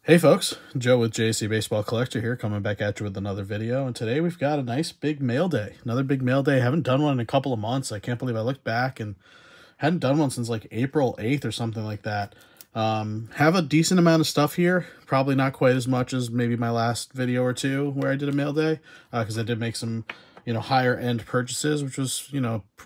Hey folks, Joe with JC Baseball Collector here, coming back at you with another video. And today we've got a nice big mail day. Another big mail day. I haven't done one in a couple of months. I can't believe I looked back and hadn't done one since like April 8th or something like that. Have a decent amount of stuff here. Probably not quite as much as maybe my last video or two where I did a mail day, because I did make some, higher end purchases, which was,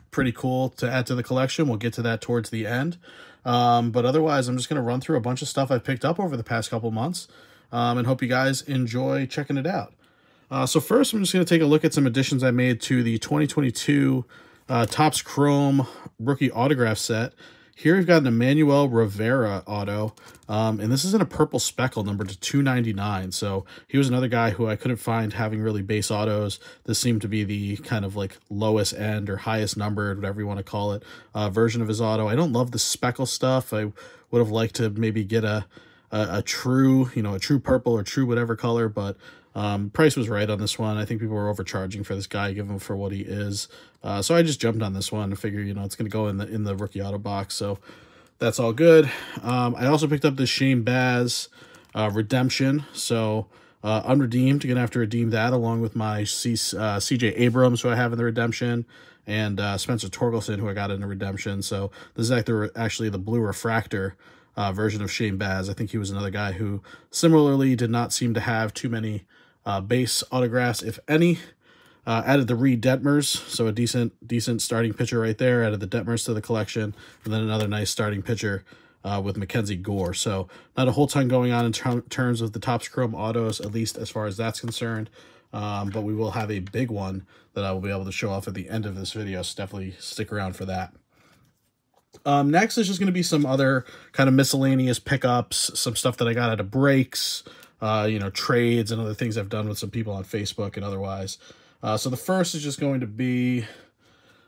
pretty cool to add to the collection. We'll get to that towards the end. But otherwise, I'm just going to run through a bunch of stuff I've picked up over the past couple months, and hope you guys enjoy checking it out. So first, I'm just going to take a look at some additions I made to the 2022 Topps Chrome Rookie Autograph set. Here we've got an Emmanuel Rivera auto, and this is in a purple speckle numbered to 299. So he was another guy who I couldn't find having really base autos. This seemed to be the kind of like lowest end or highest numbered, whatever you want to call it, version of his auto. I don't love the speckle stuff. I would have liked to maybe get a true, a true purple or true whatever color, but price was right on this one. I think people were overcharging for this guy, given him for what he is. So I just jumped on this one and figure, it's going to go in the rookie auto box. So that's all good. I also picked up this Shane Baz redemption. So unredeemed, going to have to redeem that along with my CJ Abrams, who I have in the redemption, and Spencer Torkelson, who I got in the redemption. So this is actually the blue refractor version of Shane Baz. I think he was another guy who similarly did not seem to have too many base autographs, if any. Added the Reed Detmers, so a decent starting pitcher right there. Added the Detmers to the collection, and then another nice starting pitcher with Mackenzie Gore. So not a whole ton going on in terms of the Topps Chrome autos, at least as far as that's concerned. But we will have a big one that I will be able to show off at the end of this video, so definitely stick around for that. Next is just going to be some other kind of miscellaneous pickups, some stuff that I got out of breaks, trades and other things I've done with some people on Facebook and otherwise. So the first is just going to be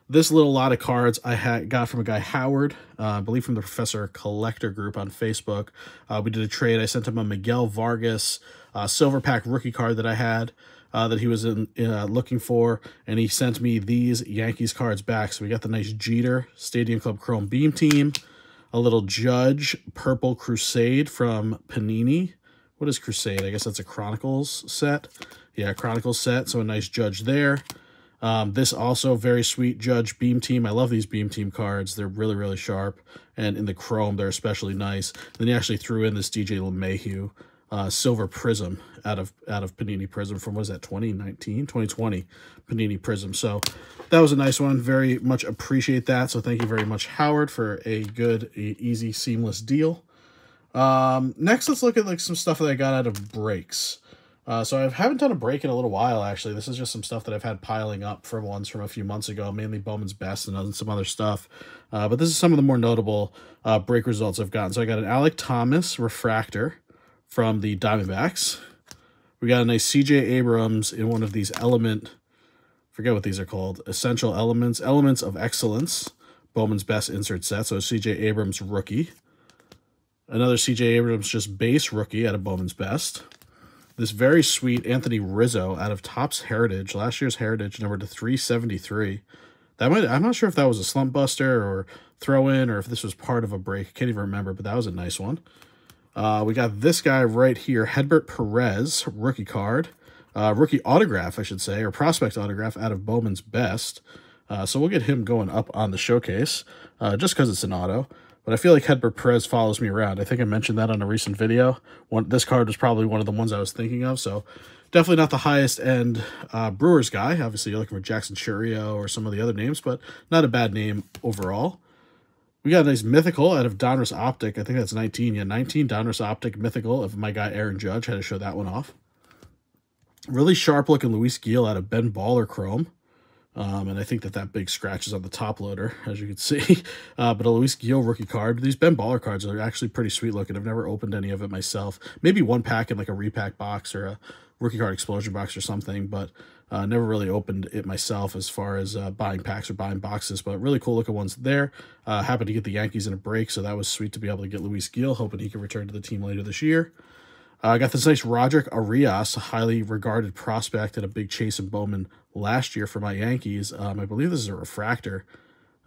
this little lot of cards I got from a guy, Howard, I believe from the Professor Collector group on Facebook. We did a trade. I sent him a Miguel Vargas silver pack rookie card that I had that he was looking for, and he sent me these Yankees cards back. So we got the nice Jeter Stadium Club Chrome Beam Team, a little Judge Purple Crusade from Panini. What is Crusade? I guess that's a Chronicles set. Yeah, Chronicles set, so a nice Judge there. This also very sweet Judge Beam Team. I love these Beam Team cards. They're really, really sharp, and in the chrome, they're especially nice. And then he actually threw in this DJ LeMahieu Silver Prism out of Panini Prism from, what is that, 2020 Panini Prism. So that was a nice one. Very much appreciate that. So thank you very much, Howard, for a good, easy, seamless deal. Next, let's look at like some stuff that I got out of breaks. So I haven't done a break in a little while, actually. This is just some stuff that I've had piling up from ones from a few months ago, mainly Bowman's Best and some other stuff. But this is some of the more notable break results I've gotten. So I got an Alec Thomas refractor from the Diamondbacks. We got a nice CJ Abrams in one of these forget what these are called, Essential Elements of Excellence, Bowman's Best insert set. So CJ Abrams rookie. Another CJ Abrams just base rookie out of Bowman's Best. This very sweet Anthony Rizzo out of Topps Heritage, last year's Heritage, number to 373. I'm not sure if that was a slump buster or throw-in, or if this was part of a break. I can't even remember, but that was a nice one. We got this guy right here, Hedbert Perez, rookie card. Rookie autograph, I should say, or prospect autograph out of Bowman's Best. So we'll get him going up on the showcase, just because it's an auto. But I feel like Hedbert Perez follows me around. I think I mentioned that on a recent video. This card was probably one of the ones I was thinking of, so definitely not the highest end Brewers guy. Obviously, you're looking for Jackson Chourio or some of the other names, but not a bad name overall. We got a nice Mythical out of Donruss Optic. I think that's 19. Yeah, 19 Donruss Optic Mythical of my guy Aaron Judge. Had to show that one off. Really sharp-looking Luis Gil out of Ben Baller Chrome. And I think that big scratch is on the top loader, as you can see. But a Luis Gil rookie card. These Ben Baller cards are actually pretty sweet looking. I've never opened any of it myself. Maybe one pack in like a repack box or a rookie card explosion box or something, but never really opened it myself as far as buying packs or buying boxes. But really cool looking ones there. Happened to get the Yankees in a break, so that was sweet to be able to get Luis Gil, hoping he can return to the team later this year. I got this nice Roderick Arias, a highly regarded prospect and a big chase in Bowman last year for my Yankees. I believe this is a refractor.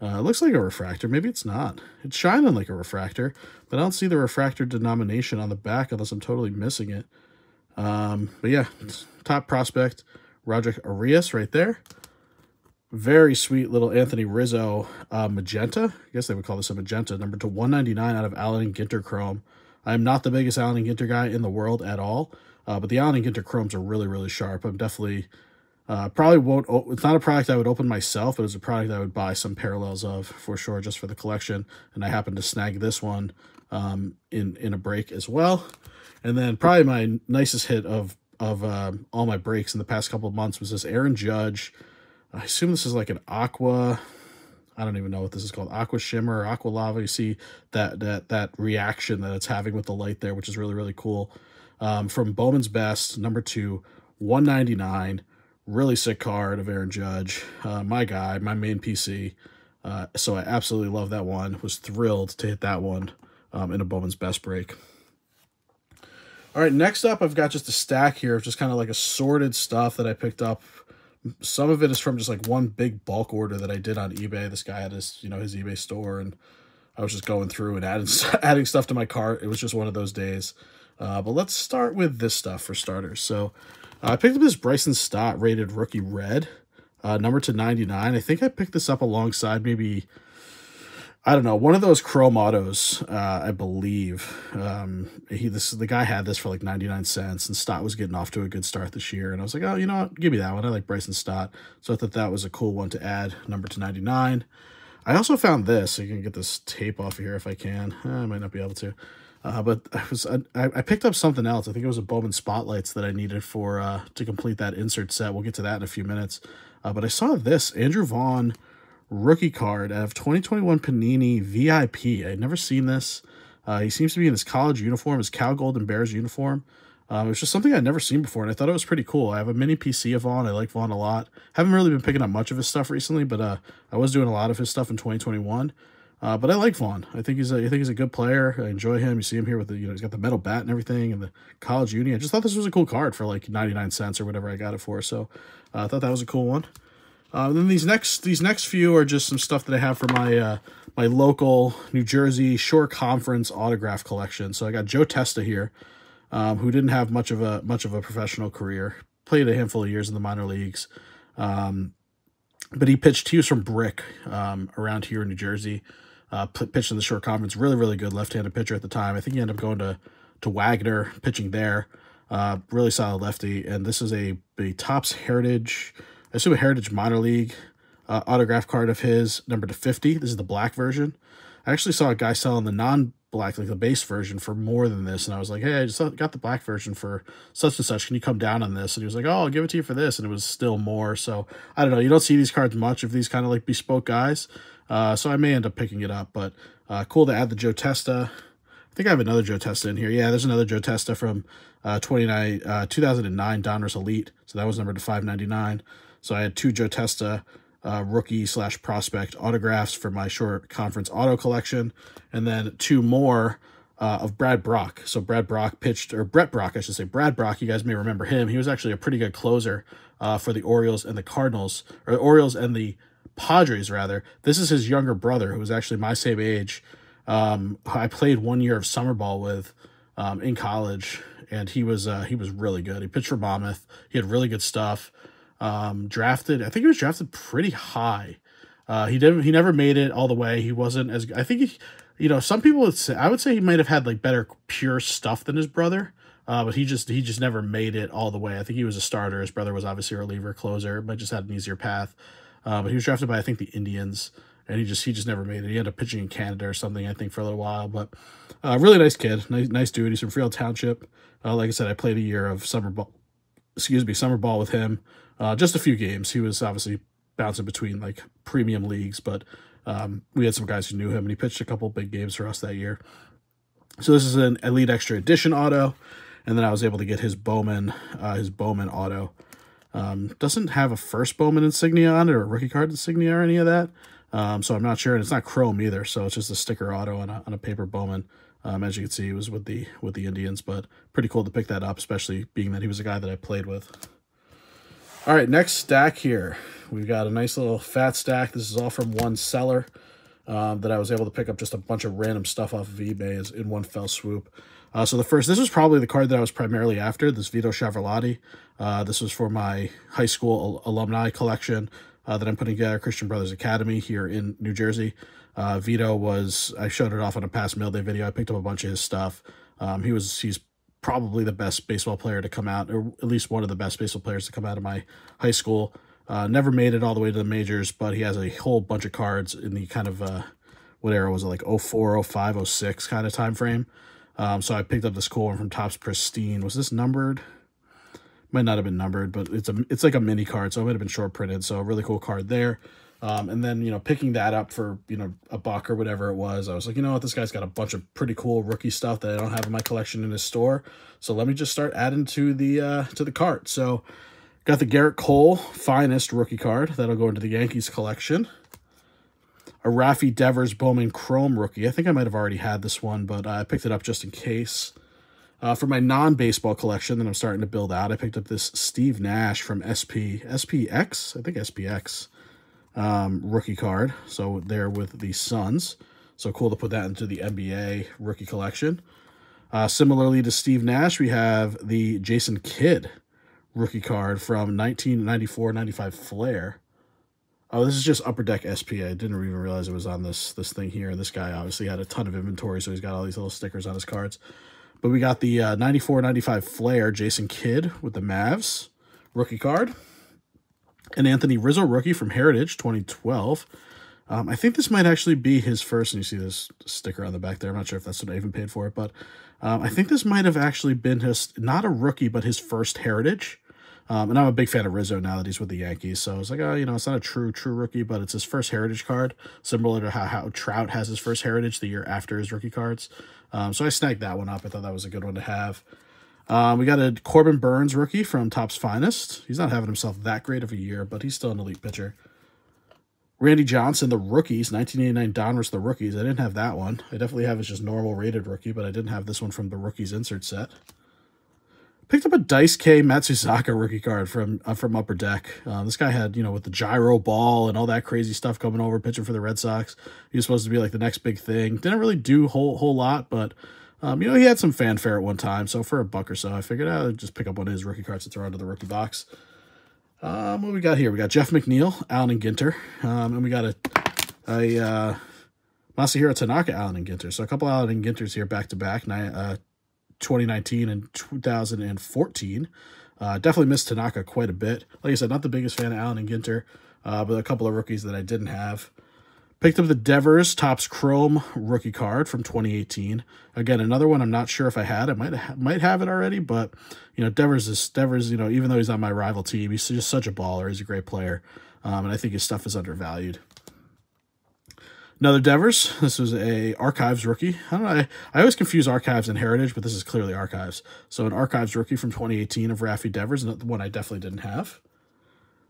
It looks like a refractor. Maybe it's not. It's shining like a refractor, but I don't see the refractor denomination on the back unless I'm totally missing it. But yeah, top prospect, Roderick Arias right there. Very sweet little Anthony Rizzo magenta. I guess they would call this a magenta. Number to 199 out of Allen and Ginter Chrome. I'm not the biggest Allen and Ginter guy in the world at all, but the Allen and Ginter Chromes are really, really sharp. I'm definitely, probably won't, it's not a product I would open myself, but it's a product I would buy some parallels of for sure, just for the collection. And I happened to snag this one in a break as well. And then probably my nicest hit of all my breaks in the past couple of months was this Aaron Judge. I assume this is like an aqua. I don't even know what this is called. Aqua shimmer or aqua lava. You see that reaction that it's having with the light there, which is really, really cool. From Bowman's Best, number 2, 199. Really sick card of Aaron Judge. My guy, my main PC. So I absolutely love that one. Was thrilled to hit that one in a Bowman's Best break. All right, next up, I've got just a stack here of just kind of like assorted stuff that I picked up. Some of it is from just like one big bulk order that I did on eBay. This guy had his, his eBay store, and I was just going through and adding stuff to my cart. It was just one of those days. But let's start with this stuff for starters. So I picked up this Bryson Stott rated rookie red, number to 99. I think I picked this up alongside maybe, I don't know, one of those chrome autos, I believe. The guy had this for like 99 cents, and Stott was getting off to a good start this year. And I was like, oh, you know what? Give me that one. I like Bryson Stott. So I thought that was a cool one to add, number to 99. I also found this. So you can get this tape off of here if I can. I might not be able to. But I picked up something else. I think it was a Bowman Spotlights that I needed for to complete that insert set. We'll get to that in a few minutes. But I saw this Andrew Vaughn rookie card out of 2021 Panini VIP. I'd never seen this. He seems to be in his college uniform, his Cal Golden Bears uniform. It was just something I'd never seen before, and I thought it was pretty cool. I have a mini PC of Vaughn. I like Vaughn a lot. Haven't really been picking up much of his stuff recently, but I was doing a lot of his stuff in 2021. But I like Vaughn. I think he's a good player. I enjoy him. You see him here with the, he's got the metal bat and everything, and the college uni. I just thought this was a cool card for like 99 cents or whatever I got it for. So I thought that was a cool one. Then these next few are just some stuff that I have for my my local New Jersey Shore Conference autograph collection. So I got Joe Testa here, who didn't have much of a professional career. Played a handful of years in the minor leagues, but he pitched. He was from Brick around here in New Jersey. Pitched in the Shore Conference. Really, really good left-handed pitcher at the time. I think he ended up going to Wagner, pitching there. Really solid lefty. And this is a Topps Heritage. I assume a Heritage minor league autograph card of his, number to 50. This is the black version. I actually saw a guy selling the non-black, like the base version, for more than this. And I was like, hey, I just got the black version for such and such. Can you come down on this? And he was like, oh, I'll give it to you for this. And it was still more. So I don't know. You don't see these cards much of these kind of like bespoke guys. So I may end up picking it up. But cool to add the Joe Testa. I think I have another Joe Testa in here. Yeah, there's another Joe Testa from 2009 Donruss Elite. So that was numbered to 599. So I had 2 Joe Testa rookie/prospect autographs for my Short Conference auto collection, and then 2 more of Brad Brock. So Brad Brock pitched, or Brett Brock, I should say. Brad Brock, you guys may remember him. He was actually a pretty good closer for the Orioles and the Cardinals, or the Orioles and the Padres, rather. This is his younger brother, who was actually my same age. I played 1 year of summer ball with in college, and he was really good. He pitched for Monmouth. He had really good stuff. I think he was drafted pretty high. He never made it all the way. He wasn't as, I think some people would say, I would say he might have had like better pure stuff than his brother. But he just never made it all the way. I think he was a starter. His brother was obviously a reliever, closer, but just had an easier path. But he was drafted by, I think, the Indians, and he just never made it. He ended up pitching in Canada or something, I think, for a little while. But really nice kid, nice dude. He's from Freehold Township. Like I said, I played a year of summer ball with him. Just a few games. He was obviously bouncing between like premium leagues, but we had some guys who knew him, and he pitched a couple big games for us that year. So this is an Elite Extra Edition auto, and then I was able to get his Bowman auto. Doesn't have a first Bowman insignia on it, or a rookie card insignia or any of that. So I'm not sure, and it's not chrome either. So it's just a sticker auto on a paper Bowman. As you can see, it was with the Indians, but pretty cool to pick that up, especially being that he was a guy that I played with. All right, next stack here. We've got a nice little fat stack. This is all from one seller that I was able to pick up just a bunch of random stuff off of eBay in one fell swoop. So this was probably the card that I was primarily after, this Vito Chiavarlotti. This was for my high school alumni collection that I'm putting together, Christian Brothers Academy here in New Jersey. Vito was, I showed it off on a past mail day video. I picked up a bunch of his stuff. He's probably the best baseball player to come out, or at least one of the best baseball players to come out of my high school. Never made it all the way to the majors, but he has a whole bunch of cards in the kind of, what era was it, like 04, 05, 06 kind of time frame. So I picked up this cool one from Topps Pristine. Was this numbered? Might not have been numbered, but it's like a mini card, so it might have been short printed. So a really cool card there. And then, you know, picking that up for, you know, $1 or whatever it was, I was like, you know what, this guy's got a bunch of pretty cool rookie stuff that I don't have in my collection in his store. So let me just start adding to the cart. So got the Garrett Cole Finest rookie card. That'll go into the Yankees collection. A Raffy Devers Bowman Chrome rookie. I think I might have already had this one, but I picked it up just in case. For my non-baseball collection that I'm starting to build out, I picked up this Steve Nash from SPX, I think SPX, rookie card. So there with the Suns. So cool to put that into the NBA rookie collection. Similarly to Steve Nash, we have the Jason Kidd rookie card from 1994-95 Flair. Oh, this is just Upper Deck SP. I didn't even realize it was on this thing here. This guy obviously had a ton of inventory, so he's got all these little stickers on his cards. But we got the 94-95 Flair Jason Kidd with the Mavs rookie card. An Anthony Rizzo rookie from Heritage 2012. I think this might actually be his first, and you see this sticker on the back there. I'm not sure if that's what I even paid for it, but I think this might have actually been his, not a rookie, but his first Heritage. And I'm a big fan of Rizzo now that he's with the Yankees. So I was like, oh, you know, it's not a true rookie, but it's his first Heritage card, similar to how Trout has his first Heritage the year after his rookie cards. So I snagged that one up. I thought that was a good one to have. We got a Corbin Burns rookie from Topps Finest. He's not having himself that great of a year, but he's still an elite pitcher. Randy Johnson, the rookies, 1989 Donruss, the rookies. I didn't have that one. I definitely have his just normal rated rookie, but I didn't have this one from the rookies insert set. Picked up a Dice K Matsuzaka rookie card from Upper Deck. This guy had, you know, with the gyro ball and all that crazy stuff coming over, pitching for the Red Sox. He was supposed to be like the next big thing. Didn't really do a whole lot, but, you know, he had some fanfare at one time. So for $1 or so, I figured I'd just pick up one of his rookie cards to throw into the rookie box. What we got here? We got Jeff McNeil, Allen and Ginter. And we got a Masahiro Tanaka Allen and Ginter. So a couple Allen and Ginters here back-to-back. 2019 and 2014. Definitely missed Tanaka quite a bit. Like I said, not the biggest fan of Allen and Ginter, but a couple of rookies that I didn't have. Picked up the Devers Topps Chrome rookie card from 2018. Again, another one I'm not sure if I had. I might have it already, but you know, Devers, you know, even though he's on my rival team, he's just such a baller. He's a great player, and I think his stuff is undervalued. Another Devers. This was a Archives rookie. I don't know. I always confuse Archives and Heritage, but this is clearly Archives. So an Archives rookie from 2018 of Raffy Devers, and the one I definitely didn't have.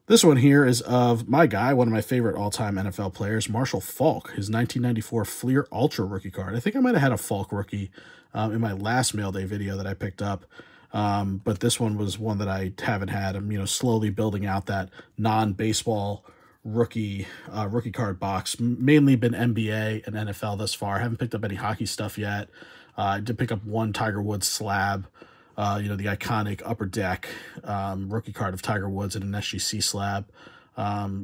This one here is of my guy, one of my favorite all-time NFL players, Marshall Faulk, his 1994 Fleer Ultra rookie card. I think I might have had a Faulk rookie in my last mail day video that I picked up. But this one was one that I haven't had. I'm, you know, slowly building out that non-baseball rookie card box. Mainly been NBA and NFL thus far. I haven't picked up any hockey stuff yet. I did pick up one Tiger Woods slab, you know, the iconic Upper Deck rookie card of Tiger Woods in an SGC slab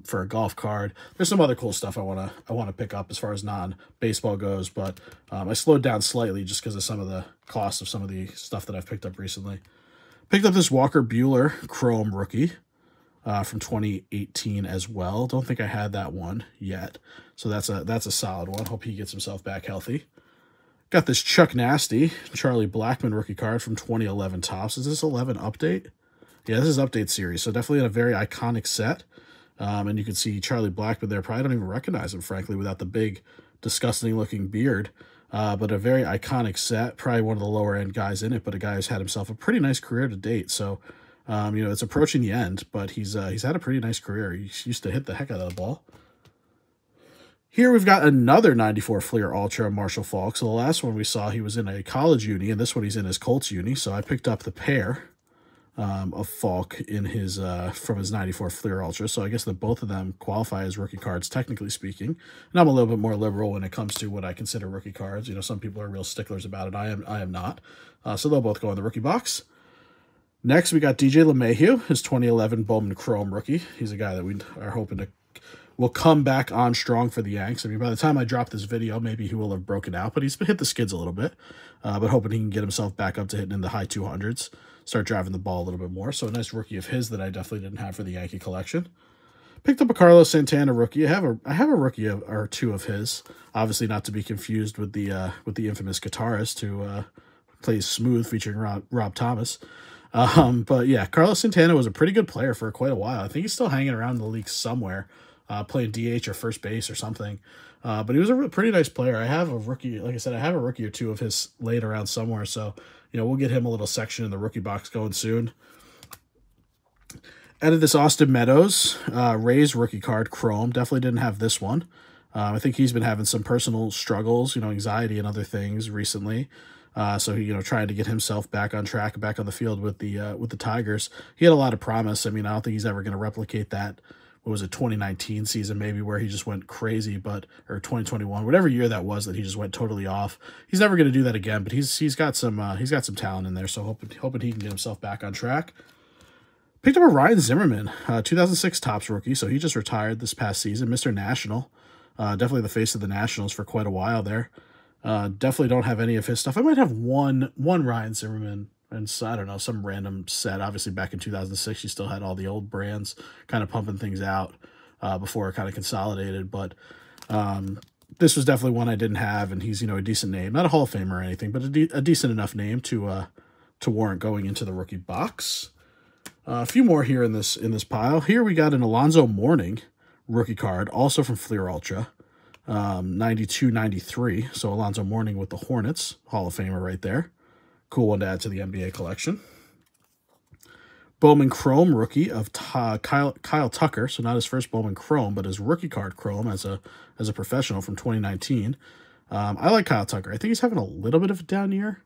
for a golf card. There's some other cool stuff I want to pick up as far as non-baseball goes, but I slowed down slightly just because of some of the cost of some of the stuff that I've picked up recently. Picked up this Walker Buehler Chrome rookie from 2018 as well. Don't think I had that one yet. So that's a solid one. Hope he gets himself back healthy. Got this Chuck Nasty Charlie Blackmon rookie card from 2011 Topps. Is this 11 update? Yeah, this is update series. So definitely in a very iconic set. And you can see Charlie Blackmon there. Probably don't even recognize him, frankly, without the big, disgusting looking beard. But a very iconic set. Probably one of the lower end guys in it, but a guy who's had himself a pretty nice career to date. So you know, it's approaching the end, but he's had a pretty nice career. He used to hit the heck out of the ball. Here we've got another 94 Fleer Ultra Marshall Faulk. So the last one we saw, he was in a college uni, and this one he's in his Colts uni. So I picked up the pair of Falk in his from his 94 Fleer Ultra. So I guess that both of them qualify as rookie cards, technically speaking. And I'm a little bit more liberal when it comes to what I consider rookie cards. You know, some people are real sticklers about it. I am not. So they'll both go in the rookie box. Next, we got DJ LeMahieu, his 2011 Bowman Chrome rookie. He's a guy that we are hoping to will come back on strong for the Yanks. I mean, by the time I drop this video, maybe he will have broken out, but he's hit the skids a little bit. But hoping he can get himself back up to hitting in the high 200s, start driving the ball a little bit more. So a nice rookie of his that I definitely didn't have for the Yankee collection. Picked up a Carlos Santana rookie. I have a rookie or two of his. Obviously, not to be confused with the infamous guitarist who plays Smooth, featuring Rob Thomas. But yeah, Carlos Santana was a pretty good player for quite a while. I think he's still hanging around the league somewhere, playing DH or first base or something. But he was a pretty nice player. I have a rookie, like I said, I have a rookie or two of his laying around somewhere. So, you know, we'll get him a little section in the rookie box going soon. Added this Austin Meadows, Rays rookie card, Chrome. Definitely didn't have this one. I think he's been having some personal struggles, you know, anxiety and other things recently. So, you know, trying to get himself back on track, back on the field with the Tigers. He had a lot of promise. I mean, I don't think he's ever going to replicate that. What was it, 2019 season maybe, where he just went crazy, or 2021, whatever year that was, that he just went totally off. He's never going to do that again, but he's got some talent in there. So hoping he can get himself back on track. Picked up a Ryan Zimmerman, 2006 Topps rookie. So he just retired this past season, Mr. National. Definitely the face of the Nationals for quite a while there. Definitely don't have any of his stuff. I might have one Ryan Zimmerman, and so, I don't know, some random set. Obviously, back in 2006, he still had all the old brands kind of pumping things out before it kind of consolidated. But this was definitely one I didn't have, and he's, you know, a decent name. Not a Hall of Famer or anything, but a decent enough name to warrant going into the rookie box. A few more here in this pile. Here we got an Alonzo Mourning rookie card, also from Fleer Ultra. 92-93, so Alonzo Mourning with the Hornets, Hall of Famer right there. Cool one to add to the NBA collection. Bowman Chrome rookie of Kyle Tucker, so not his first Bowman Chrome, but his rookie card Chrome as a professional from 2019. I like Kyle Tucker. I think he's having a little bit of a down year.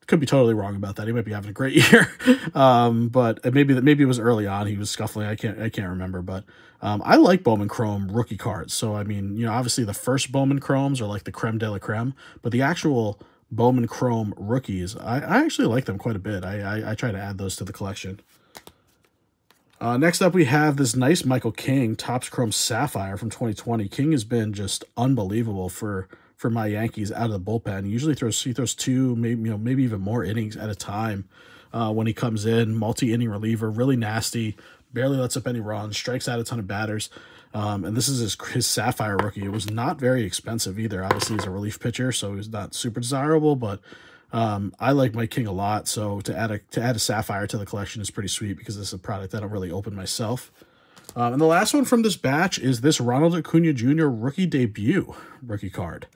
Could be totally wrong about that. He might be having a great year, but maybe it was early on. He was scuffling. I can't remember, but I like Bowman Chrome rookie cards. So I mean, you know, obviously the first Bowman Chromes are like the creme de la creme, but the actual Bowman Chrome rookies, I actually like them quite a bit. I try to add those to the collection. Next up, we have this nice Michael King Topps Chrome Sapphire from 2020. King has been just unbelievable for my Yankees out of the bullpen. He usually throws two, maybe even more innings at a time when he comes in. Multi-inning reliever, really nasty, barely lets up any runs, strikes out a ton of batters. And this is his Sapphire rookie. It was not very expensive either. Obviously, he's a relief pitcher, so he's not super desirable, but I like Mike King a lot. So to add a Sapphire to the collection is pretty sweet because this is a product I don't really open myself. And the last one from this batch is this Ronald Acuna Jr. rookie debut rookie card,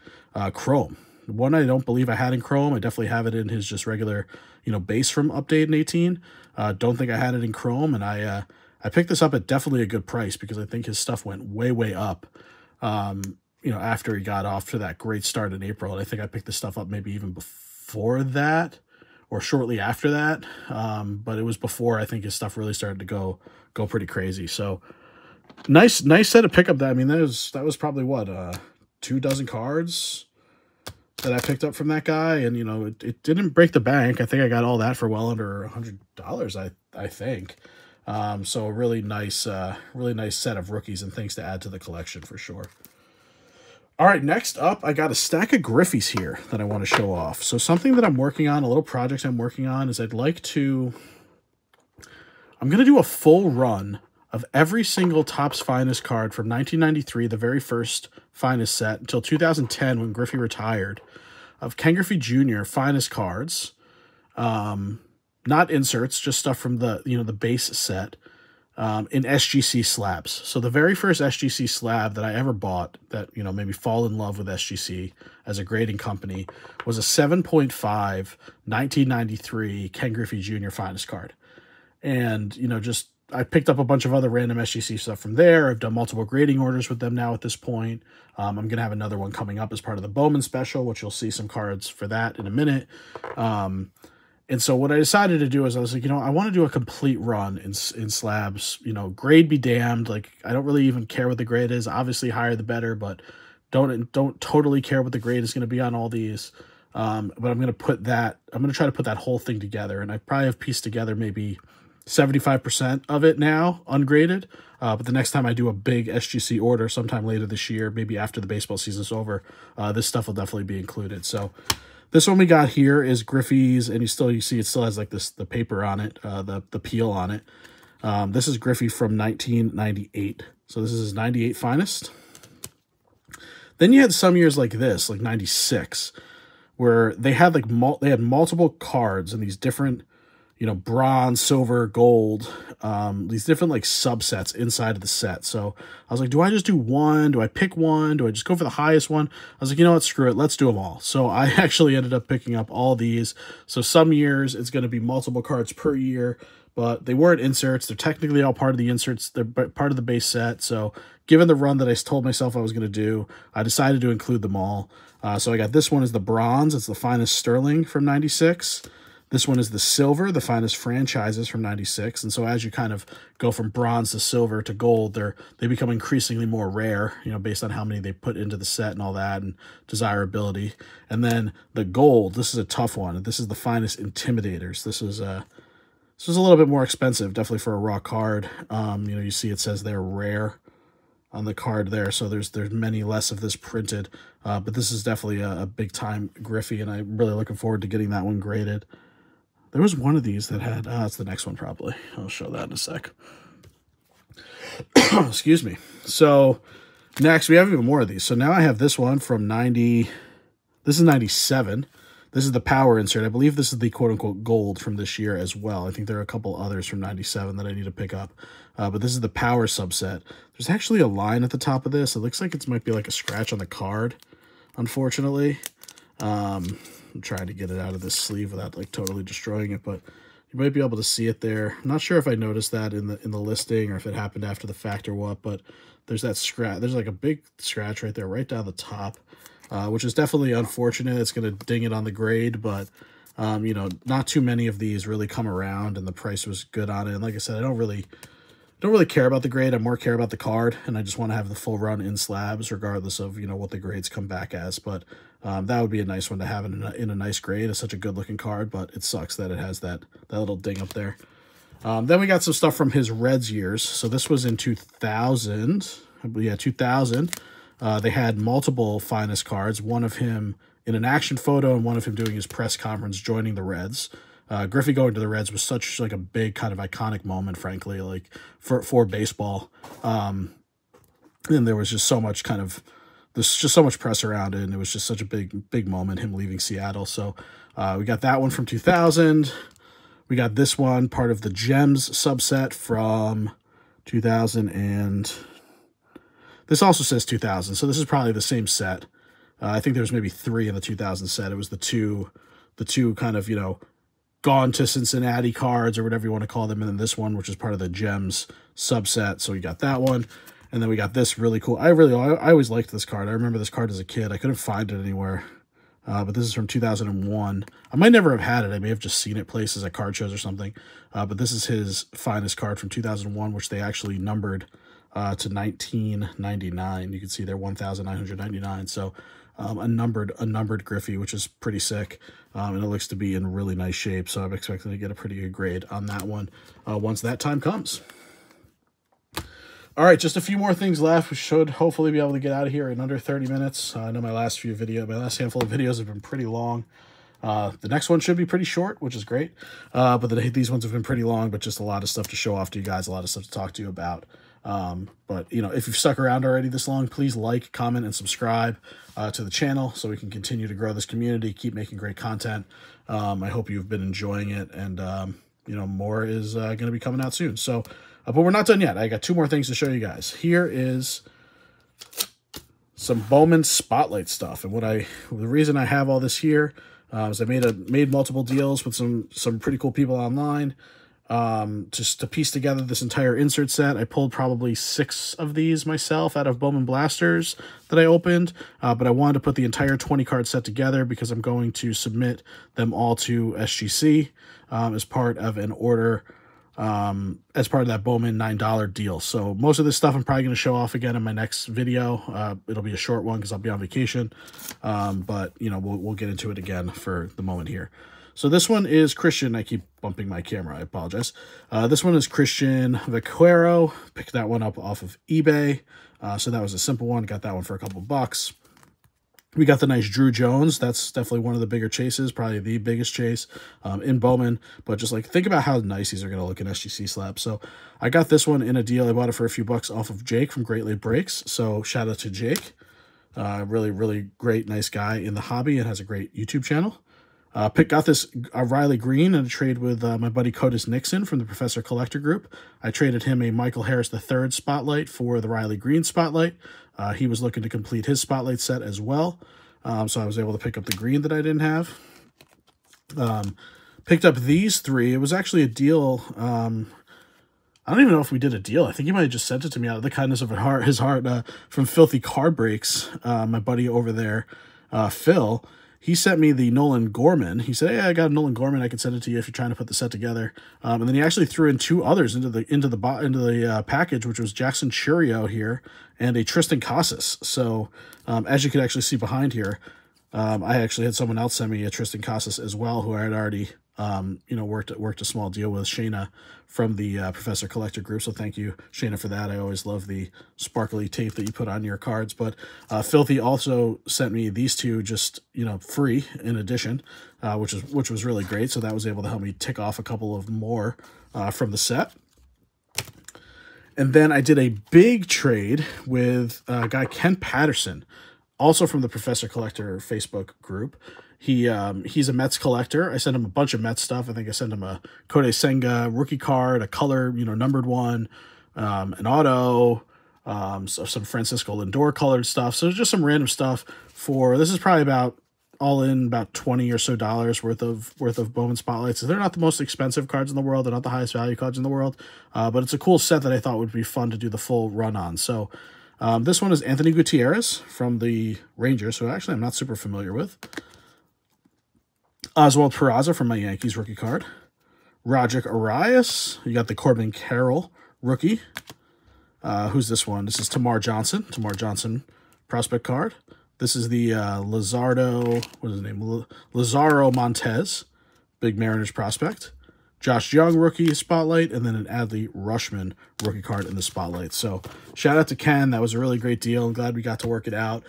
Chrome. One I don't believe I had in Chrome. I definitely have it in his just regular, you know, base from update in 18. Don't think I had it in Chrome, and I picked this up at definitely a good price because I think his stuff went way up. You know, after he got off to that great start in April, and I think I picked this stuff up maybe even before that or shortly after that. But it was before I think his stuff really started to go pretty crazy. So nice set of pickup. That, I mean, that was probably what, 24 cards that I picked up from that guy, and you know, it didn't break the bank. I think I got all that for well under $100. I think. So a really nice set of rookies and things to add to the collection for sure. All right, next up, I got a stack of Griffies here that I want to show off. So something that I'm working on, a little project I'm working on, is I'm going to do a full run of every single Topps Finest card from 1993, the very first Finest set, until 2010 when Griffey retired, of Ken Griffey Jr. Finest cards. Not inserts, just stuff from the, you know, the base set, in SGC slabs. So the very first SGC slab that I ever bought that, you know, made me fall in love with SGC as a grading company was a 7.5 1993 Ken Griffey Jr. Finest card. And, you know, just I picked up a bunch of other random SGC stuff from there. I've done multiple grading orders with them now at this point. I'm going to have another one coming up as part of the Bowman special, which you'll see some cards for that in a minute. And so what I decided to do is I was like, you know, I want to do a complete run in slabs, you know, grade be damned. Like, I don't really even care what the grade is. Obviously higher the better, but don't totally care what the grade is going to be on all these. But I'm going to try to put that whole thing together. And I probably have pieced together maybe 75% of it now, ungraded. But the next time I do a big SGC order sometime later this year, maybe after the baseball season's over, this stuff will definitely be included. So this one we got here is Griffey's, and you see it still has like the paper on it, the peel on it. This is Griffey from 1998. So this is his 98 finest. Then you had some years like this, like 96, where they had like multiple cards in these different, you know, bronze, silver, gold, these different like subsets inside of the set. So I was like, do I just do one? Do I pick one? Do I just go for the highest one? I was like, you know what, screw it, let's do them all. So I actually ended up picking up all these. So some years it's going to be multiple cards per year, but they weren't inserts. They're technically all part of the inserts. They're part of the base set. So given the run that I told myself I was going to do, I decided to include them all. So I got this one is the bronze. It's the finest sterling from 96. This one is the silver, the finest franchises from 96. And so as you kind of go from bronze to silver to gold, they become increasingly more rare, you know, based on how many they put into the set and all that and desirability. And then the gold, this is a tough one. This is the finest intimidators. This was a little bit more expensive, definitely for a raw card. You know, you see it says they're rare on the card there, so there's many less of this printed. But this is definitely a big time Griffey, and I'm really looking forward to getting that one graded. There was one of these that had, it's the next one probably. I'll show that in a sec. Excuse me. So next we have even more of these. So now I have this one from 90, this is 97. This is the power insert. I believe this is the quote-unquote gold from this year as well. I think there are a couple others from 97 that I need to pick up. But this is the power subset. There's actually a line at the top of this. It looks like it might be like a scratch on the card, unfortunately. I'm trying to get it out of this sleeve without like totally destroying it, but you might be able to see it there. I'm not sure if I noticed that in the listing or if it happened after the fact or what, but there's that scratch. There's like a big scratch right there, right down the top, which is definitely unfortunate. It's going to ding it on the grade, but you know, not too many of these really come around, and the price was good on it. And like I said, I don't really care about the grade. I more care about the card, and I just want to have the full run in slabs, regardless of, you know, what the grades come back as. But that would be a nice one to have in a nice grade. It's such a good looking card, but it sucks that it has that little ding up there. Then we got some stuff from his Reds years. So this was in 2000. Yeah, 2000. They had multiple finest cards. One of him in an action photo and one of him doing his press conference joining the Reds. Griffey going to the Reds was such like a big kind of iconic moment, frankly, like for baseball. And there was just so much there's just so much press around it, and it was just such a big moment, him leaving Seattle. So we got that one from 2000. We got this one, part of the Gems subset from 2000, and this also says 2000. So this is probably the same set. I think there was maybe 3 in the 2000 set. It was the two kind of, you know, gone to Cincinnati cards or whatever you want to call them, and then this one, which is part of the Gems subset. So we got that one, and then we got this really cool. I always liked this card. I remember this card as a kid. I couldn't find it anywhere, but this is from 2001. I might never have had it. I may have just seen it places at card shows or something. But this is his finest card from 2001, which they actually numbered to 1999. You can see there 1,999. So a numbered Griffey, which is pretty sick, and it looks to be in really nice shape. So I'm expecting to get a pretty good grade on that one once that time comes. All right, just a few more things left. We should hopefully be able to get out of here in under 30 minutes. I know my last handful of videos have been pretty long. The next one should be pretty short, which is great. But these ones have been pretty long, but just a lot of stuff to show off to you guys, a lot of stuff to talk to you about. But, you know, if you've stuck around already this long, please like, comment, and subscribe to the channel so we can continue to grow this community, keep making great content. I hope you've been enjoying it, and, you know, more is going to be coming out soon. So, but we're not done yet. I got 2 more things to show you guys. Here is some Bowman Spotlight stuff. And the reason I have all this here is I made multiple deals with some pretty cool people online. just to piece together this entire insert set. I pulled probably 6 of these myself out of Bowman Blasters that I opened, but I wanted to put the entire 20 card set together because I'm going to submit them all to SGC as part of an order, as part of that Bowman $9 deal. So most of this stuff I'm probably going to show off again in my next video. It'll be a short one because I'll be on vacation, but you know, we'll get into it again for the moment here. So this one is Christian. I keep bumping my camera. I apologize. This one is Christian Vaquero. Picked that one up off of eBay. So that was a simple one. Got that one for a couple bucks. We got the nice Drew Jones. That's definitely one of the bigger chases, probably the biggest chase in Bowman. But just like, think about how nice these are going to look in SGC slabs. So I got this one in a deal. I bought it for a few bucks off of Jake from Great Lake Breaks. So shout out to Jake. Really, really great, nice guy in the hobby and has a great YouTube channel. Got this Riley Green in a trade with my buddy Codis Nixon from the Professor Collector Group. I traded him a Michael Harris III Spotlight for the Riley Green Spotlight. He was looking to complete his Spotlight set as well, so I was able to pick up the green that I didn't have. Picked up these 3. It was actually a deal. I don't even know if we did a deal. I think he might have just sent it to me out of the kindness of his heart from Filthy Card Breaks, my buddy over there, Phil. He sent me the Nolan Gorman. He said, "Hey, I got a Nolan Gorman. I can send it to you if you're trying to put the set together." And then he actually threw in 2 others into the package, which was Jackson Churio here and a Tristan Casas. So as you can actually see behind here, I actually had someone else send me a Tristan Casas as well, who I had already you know, worked a small deal with, Shayna from the Professor Collector Group. So thank you, Shayna, for that. I always love the sparkly tape that you put on your cards. But Filthy also sent me these 2 just, you know, free in addition, which was really great. So that was able to help me tick off a couple of more from the set. And then I did a big trade with a guy, Ken Patterson, also from the Professor Collector Facebook group. He's a Mets collector. I sent him a bunch of Mets stuff. I think I sent him a Kodai Senga rookie card, a color, you know, numbered one, an auto, so some Francisco Lindor colored stuff. So just some random stuff for, this is probably about all in about $20 or so worth of Bowman Spotlights. So they're not the most expensive cards in the world. They're not the highest value cards in the world, but it's a cool set that I thought would be fun to do the full run on. So this one is Anthony Gutierrez from the Rangers, who actually I'm not super familiar with. Oswald Peraza from my Yankees rookie card. Roderick Arias. You got the Corbin Carroll rookie. Who's this one? This is Tamar Johnson. Tamar Johnson prospect card. This is the Lazardo, what is his name? Lazaro Montez, big Mariners prospect. Josh Young rookie spotlight, and then an Adley Rushman rookie card in the spotlight. So shout out to Ken. That was a really great deal. I'm glad we got to work it out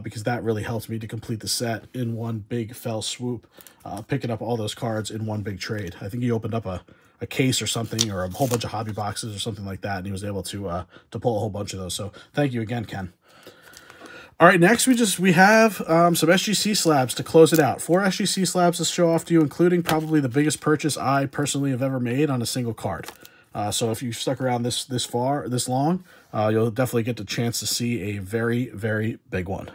because that really helped me to complete the set in one big fell swoop, picking up all those cards in one big trade. I think he opened up a case or something, or a whole bunch of hobby boxes or something like that, and he was able to pull a whole bunch of those. So thank you again, Ken. All right, next we have some SGC slabs to close it out. 4 SGC slabs to show off to you, including probably the biggest purchase I personally have ever made on a single card. So if you stuck around this long, you'll definitely get the chance to see a very, very big one.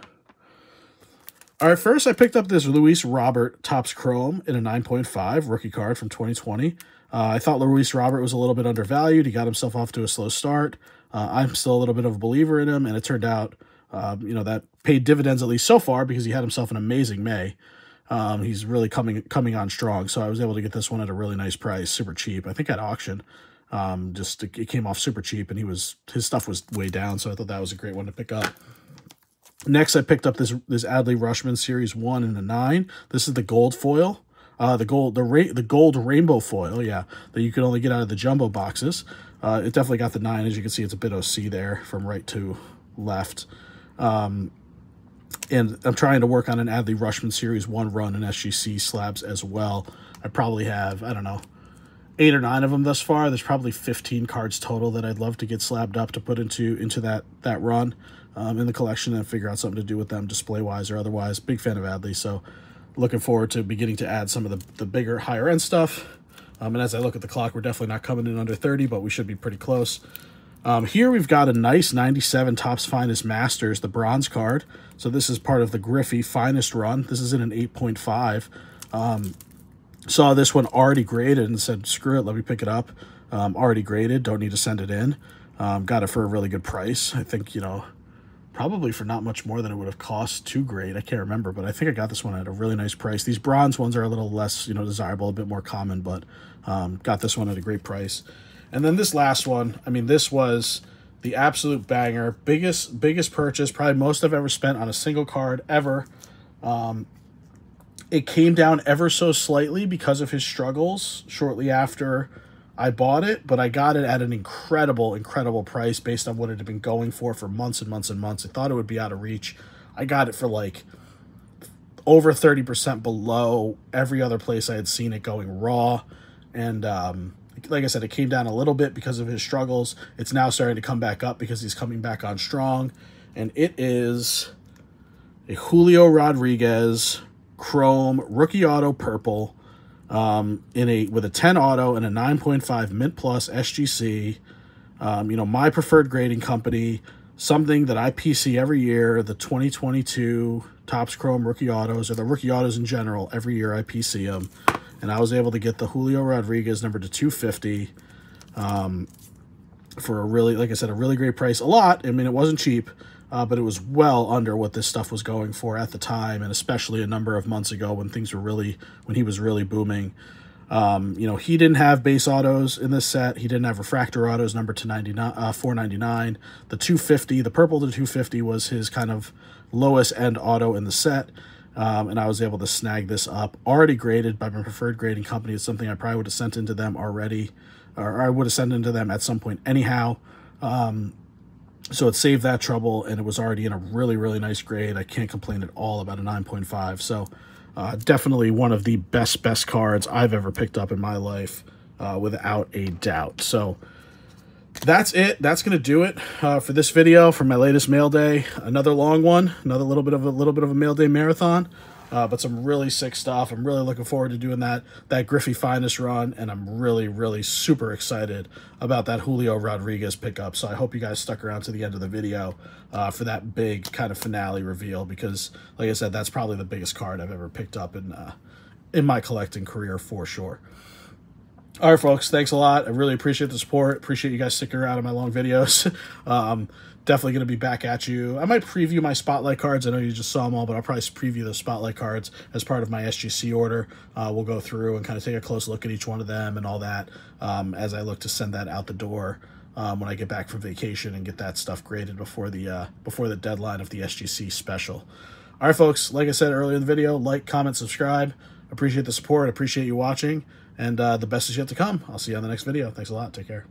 All right, first I picked up this Luis Robert Topps Chrome in a 9.5 rookie card from 2020. I thought Luis Robert was a little bit undervalued. He got himself off to a slow start. I'm still a little bit of a believer in him, and it turned out you know, that paid dividends, at least so far, because he had himself an amazing May. He's really coming on strong. So I was able to get this one at a really nice price, super cheap. I think at auction, it came off super cheap, and his stuff was way down. So I thought that was a great one to pick up. Next, I picked up this Adley Rushman Series 1 in a 9. This is the gold foil, the gold rainbow foil, yeah, that you can only get out of the jumbo boxes. It definitely got the 9. As you can see, it's a bit OC there from right to left. And I'm trying to work on an Adley Rushman Series 1 run in SGC slabs as well. I probably have, I don't know, 8 or 9 of them thus far. There's probably 15 cards total that I'd love to get slabbed up to put into that run in the collection and figure out something to do with them display-wise or otherwise. Big fan of Adley, so looking forward to beginning to add some of the bigger, higher-end stuff. And as I look at the clock, we're definitely not coming in under 30, but we should be pretty close. Here we've got a nice 97 Topps Finest Masters, the bronze card. So this is part of the Griffey Finest run. This is in an 8.5. Saw this one already graded and said, screw it, let me pick it up. Already graded, don't need to send it in. Got it for a really good price. I think, you know, probably for not much more than it would have cost to grade. I can't remember, but I think I got this one at a really nice price. These bronze ones are a little less, you know, desirable, a bit more common, but got this one at a great price. And then this last one, I mean, this was the absolute banger. Biggest purchase, probably most I've ever spent on a single card ever. It came down ever so slightly because of his struggles shortly after I bought it, but I got it at an incredible price based on what it had been going for months and months and months. I thought it would be out of reach. I got it for like over 30% below every other place I had seen it going raw. And like I said, it came down a little bit because of his struggles. It's now starting to come back up because he's coming back on strong. And it is a Julio Rodriguez Chrome Rookie Auto Purple with a 10 auto and a 9.5 Mint Plus SGC. You know, my preferred grading company, something that I PC every year, the 2022 Topps Chrome Rookie Autos, or the Rookie Autos in general. Every year I PC them. And I was able to get the Julio Rodriguez number to 250 for a really, like I said, a really great price. A lot. I mean, it wasn't cheap. But it was well under what this stuff was going for at the time, and especially a number of months ago when things were really, when he was really booming. You know, he didn't have base autos in this set. He didn't have refractor autos number to 499. The 250, the purple to 250 was his kind of lowest end auto in the set. And I was able to snag this up, already graded by my preferred grading company. It's something I probably would have sent into them already, or I would have sent into them at some point anyhow. So it saved that trouble, and it was already in a really nice grade. I can't complain at all about a 9.5. So definitely one of the best cards I've ever picked up in my life, without a doubt. So that's it. That's going to do it for this video for my latest mail day. Another long one, another little bit of a mail day marathon. But some really sick stuff. I'm really looking forward to doing that Griffey Finest run, and I'm really super excited about that Julio Rodriguez pickup. So I hope you guys stuck around to the end of the video for that big kind of finale reveal, because, like I said, that's probably the biggest card I've ever picked up in my collecting career for sure. All right, folks, thanks a lot. I really appreciate the support. Appreciate you guys sticking around in my long videos. Definitely going to be back at you. I might preview my Spotlight cards. I know you just saw them all, but I'll probably preview the Spotlight cards as part of my SGC order. We'll go through and kind of take a close look at each one of them and all that as I look to send that out the door when I get back from vacation and get that stuff graded before the deadline of the SGC special. All right, folks, like I said earlier in the video, like, comment, subscribe. Appreciate the support. Appreciate you watching. And the best is yet to come. I'll see you on the next video. Thanks a lot. Take care.